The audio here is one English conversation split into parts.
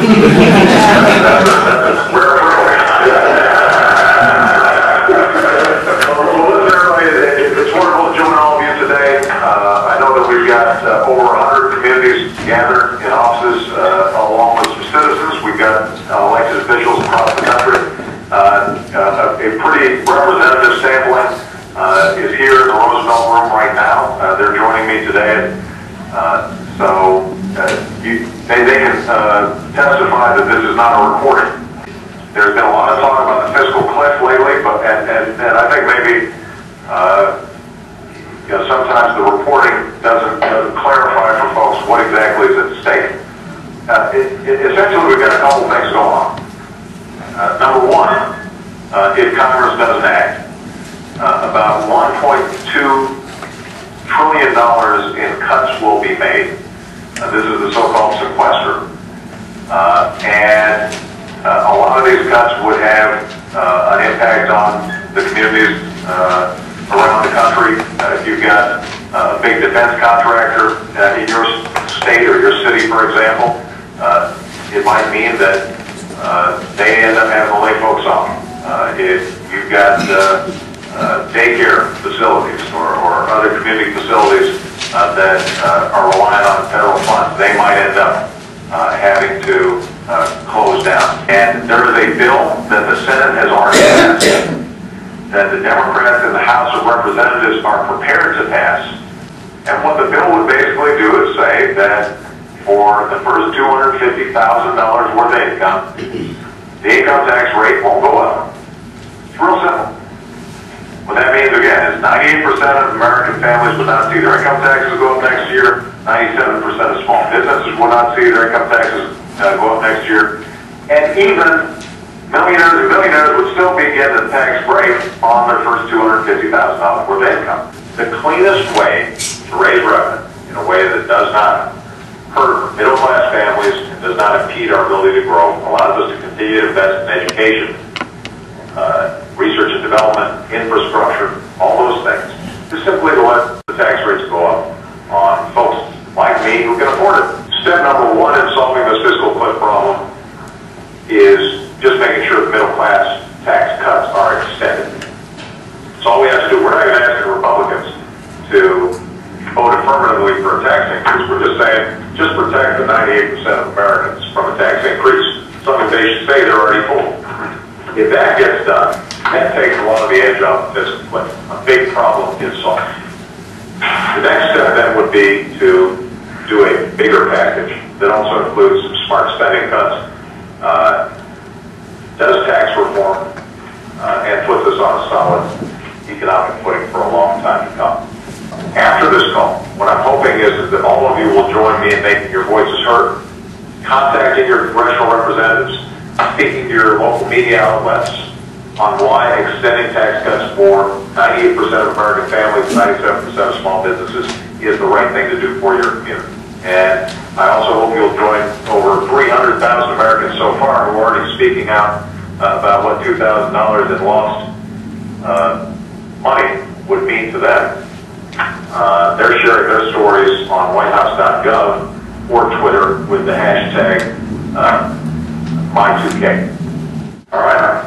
It's wonderful to join all of you today. I know that we've got over 100 communities gathered in offices along with some citizens. We've got elected officials across the country. A pretty representative sampling is here in the Roosevelt Room right now. They're joining me today. They can testify that this is not a recording. There's been a lot of talk about the fiscal cliff lately, but and I think maybe sometimes the reporting doesn't clarify for folks what exactly is at stake. Essentially, we've got a couple things going on. Number one, if Congress doesn't act, about $1.2 trillion in cuts will be made. This is the so-called sequester. And a lot of these cuts would have an impact on the communities around the country. If you've got a big defense contractor in your state or your city, for example, it might mean that they end up having to lay folks off. If you've got daycare facilities or other community facilities that are relying on federal funds, they might end up having to close down. And there is a bill that the Senate has already passed that the Democrats in the House of Representatives are prepared to pass. And what the bill would basically do is say that for the first $250,000 worth of income, the income tax rate won't go up. It's real simple. What that means, again, is 98% of American families will not see their income taxes go up next year. 97% of small businesses will not see their income taxes go up next year. And even millionaires and millionaires would still be getting a tax break on their first $250,000 worth of income. The cleanest way to raise revenue in a way that does not hurt middle-class families and does not impede our ability to grow, allows us to continue to invest in education, research and development, infrastructure, all those things, is simply to let the tax rates go up on folks like me who can afford it. Step number one in solving this fiscal cliff problem is just making sure the middle class tax cuts are extended. That's all we have to do. We're not even asking Republicans to vote affirmatively for a tax increase. We're just saying, just protect the 98% of Americans from a tax increase. Something they should say they're already for. If that gets done, that takes a lot of the edge off the fiscal cliff. A big problem is solved. The next step then would be to do a bigger package that also includes some smart spending cuts, does tax reform, and puts us on a solid economic footing for a long time to come. After this call, what I'm hoping is that all of you will join me in making your voices heard, contacting your congressional representatives, speaking to your local media outlets on why extending tax cuts for 98% of American families, 97% of small businesses is the right thing to do for your community. And I also hope you'll join over 300,000 Americans so far who are already speaking out about what $2,000 in lost money would mean to them. They're sharing their stories on whitehouse.gov or Twitter with the hashtag My2K. All right.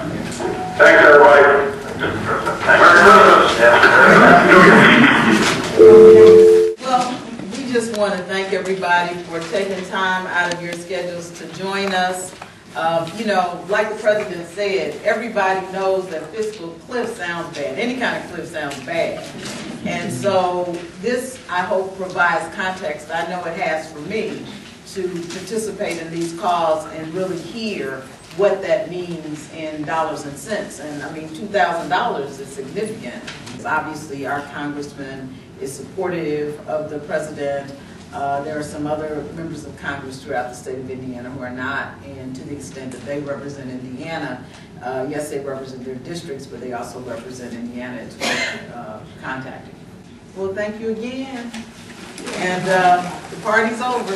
Thanks, everybody. Well, we just want to thank everybody for taking time out of your schedules to join us. You know, like the president said, everybody knows that fiscal cliff sounds bad. Any kind of cliff sounds bad. And so this, I hope, provides context. I know it has for me to participate in these calls and really hear what that means in dollars and cents. And I mean, $2,000 is significant. Obviously, our congressman is supportive of the president. There are some other members of Congress throughout the state of Indiana who are not, and to the extent that they represent Indiana, yes, they represent their districts, but they also represent Indiana. It's worth contacting. Well, thank you again. And the party's over.